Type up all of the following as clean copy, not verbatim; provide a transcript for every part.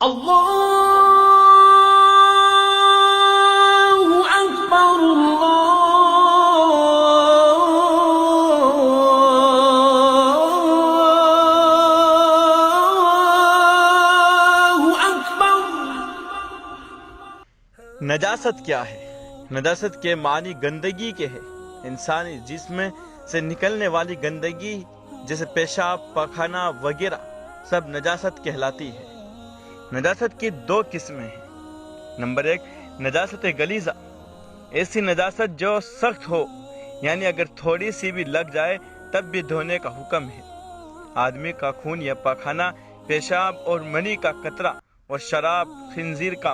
اللہ اکبر اللہ اکبر۔ نجاست کیا ہے؟ نجاست کے معنی گندگی کے ہے۔ انسانی جسم سے نکلنے والی گندگی جیسے پیشاب، پاخانہ وغیرہ سب نجاست کہلاتی ہے۔ نجاست کی دو قسمیں ہیں۔ نمبر 1، نجاست غلیظہ، ایسی نجاست جو سخت ہو، یعنی اگر تھوڑی سی بھی لگ جائے تب بھی دھونے کا حکم ہے۔ آدمی کا خون یا پاخانہ، پیشاب اور منی کا قطرہ اور شراب، خنزیر کا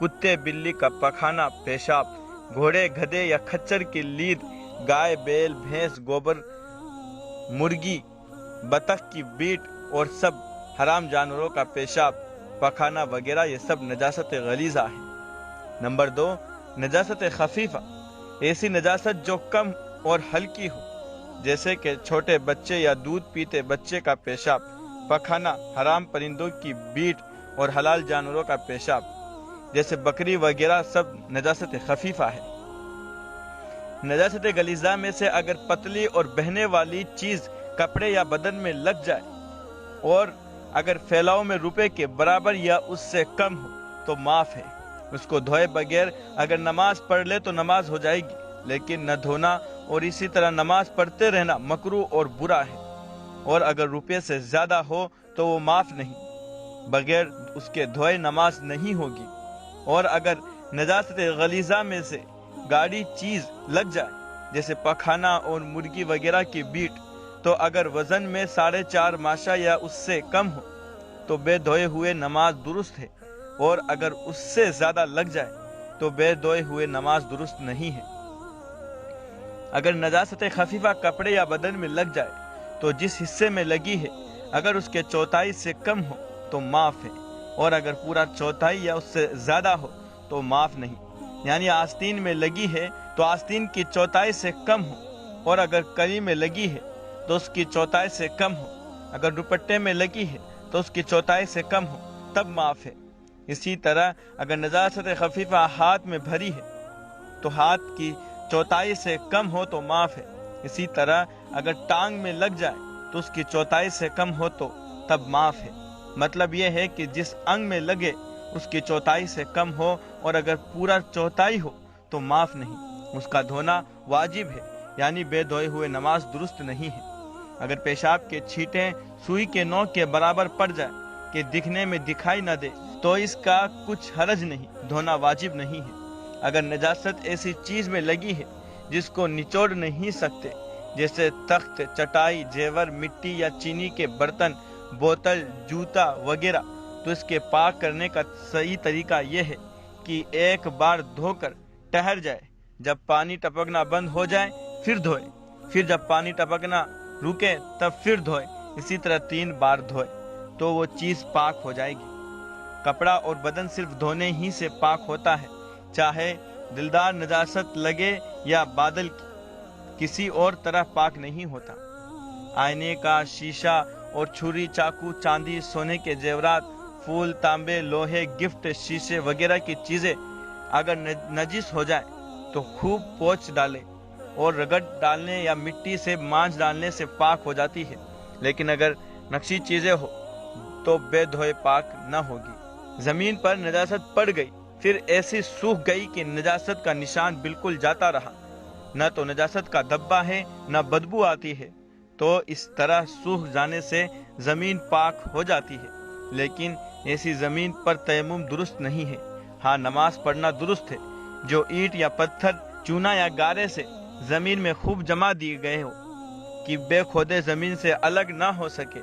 کتے بلی کا پاخانہ پیشاب، گھوڑے گدھے یا کھچر کی لید، گائے بیل بھینس گوبر، مرغی بطخ کی بیٹ اور سب حرام جانوروں کا پیشاب پاخانہ وغیرہ یہ سب نجاست غلیظہ ہے۔ نمبر 2، نجاست خفیفہ، ایسی نجاست جو کم اور ہلکی ہو، جیسے کہ چھوٹے بچے یا دودھ پیتے بچے کا پیشاب، پاخانہ، حرام پرندوں کی بیٹ اور حلال جانوروں کا پیشاب جیسے بکری وغیرہ سب نجاست خفیفہ ہے۔ نجاست غلیظہ میں سے اگر پتلی اور بہنے والی چیز کپڑے یا بدن میں لگ جائے اور اگر پھیلاؤ میں روپے کے برابر یا اس سے کم ہو تو معاف ہے۔ اس کو دھوئے بغیر اگر نماز پڑھ لے تو نماز ہو جائے گی، لیکن نہ دھونا اور اسی طرح نماز پڑھتے رہنا مکروہ اور برا ہے۔ اور اگر روپے سے زیادہ ہو تو وہ معاف نہیں، بغیر اس کے دھوئے نماز نہیں ہوگی۔ اور اگر نجاست غلیظہ میں سے گاڑی چیز لگ جائے جیسے پاخانہ اور مرغی وغیرہ کی بیٹ، تو اگر وزن میں 4.5 ماشا یا اس سے کم ہو تو بے دھوئے ہوئے نماز درست ہے، اور اگر اس سے زیادہ لگ جائے تو بے دھوئے ہوئے نماز درست نہیں ہے۔ اگر نجاست خفیفہ کپڑے یا بدن میں لگ جائے تو جس حصے میں لگی ہے اگر اس کے چوتھائی سے کم ہو تو معاف ہے، اور اگر پورا چوتھائی یا اس سے زیادہ ہو تو معاف نہیں۔ یعنی آستین میں لگی ہے تو آستین کی چوتھائی سے کم ہو، اور اگر کلی میں لگی ہے تو اس کی چوتھائی سے کم ہو، اگر دوپٹے میں لگی ہے تو اس کی چوتھائی سے کم ہو تب معاف ہے۔ اسی طرح اگر نجاست خفیفہ ہاتھ میں بھری ہے تو ہاتھ کی چوتھائی سے کم ہو تو معاف ہے۔ اسی طرح اگر ٹانگ میں لگ جائے تو اس کی چوتھائی سے کم ہو تو تب معاف ہے۔ مطلب یہ ہے کہ جس انگ میں لگے اس کی چوتھائی سے کم ہو، اور اگر پورا چوتھائی ہو تو معاف نہیں، اس کا دھونا واجب ہے، یعنی بے دھوئے ہوئے نماز درست نہیں ہے۔ اگر پیشاب کے چھینٹیں سوئی کے نوک کے برابر پڑ جائے کہ دکھنے میں دکھائی نہ دے تو اس کا کچھ حرج نہیں، دھونا واجب نہیں ہے۔ اگر نجاست ایسی چیز میں لگی ہے جس کو نچوڑ نہیں سکتے جیسے تخت، چٹائی، زیور، مٹی یا چینی کے برتن، بوتل، جوتا وغیرہ، تو اس کے پاک کرنے کا صحیح طریقہ یہ ہے کہ ایک بار دھو کر ٹھہر جائے، جب پانی ٹپکنا بند ہو جائے پھر دھوئے، پھر جب پانی ٹپکنا رکے تب پھر دھوئے، اسی طرح 3 بار دھوئے تو وہ چیز پاک ہو جائے گی۔ کپڑا اور بدن صرف دھونے ہی سے پاک ہوتا ہے، چاہے دلدار نجاست لگے یا بادل کی، کسی اور طرح پاک نہیں ہوتا۔ آئینے کا شیشہ اور چھری، چاقو، چاندی، سونے کے زیورات، پھول، تانبے، لوہے، گفٹ، شیشے وغیرہ کی چیزیں اگر نجس ہو جائے تو خوب پوچھ ڈالے اور رگڑ ڈالنے یا مٹی سے مانجھ ڈالنے سے پاک ہو جاتی ہے، لیکن اگر نقشی چیزیں ہو تو بے دھوئے پاک نہ ہوگی۔ زمین پر نجاست پڑ گئی پھر ایسی سوکھ گئی کہ نجاست کا نشان بالکل جاتا رہا، نہ تو نجاست کا دھبا ہے نہ بدبو آتی ہے، تو اس طرح سوکھ جانے سے زمین پاک ہو جاتی ہے، لیکن ایسی زمین پر تیمم درست نہیں ہے۔ ہاں، نماز پڑھنا درست ہے۔ جو اینٹ یا پتھر، چونا یا گارے سے زمین میں خوب جما دیے گئے ہو کہ بے کھودے زمین سے الگ نہ ہو سکے،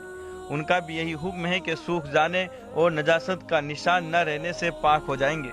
ان کا بھی یہی حکم ہے کہ سوکھ جانے اور نجاست کا نشان نہ رہنے سے پاک ہو جائیں گے۔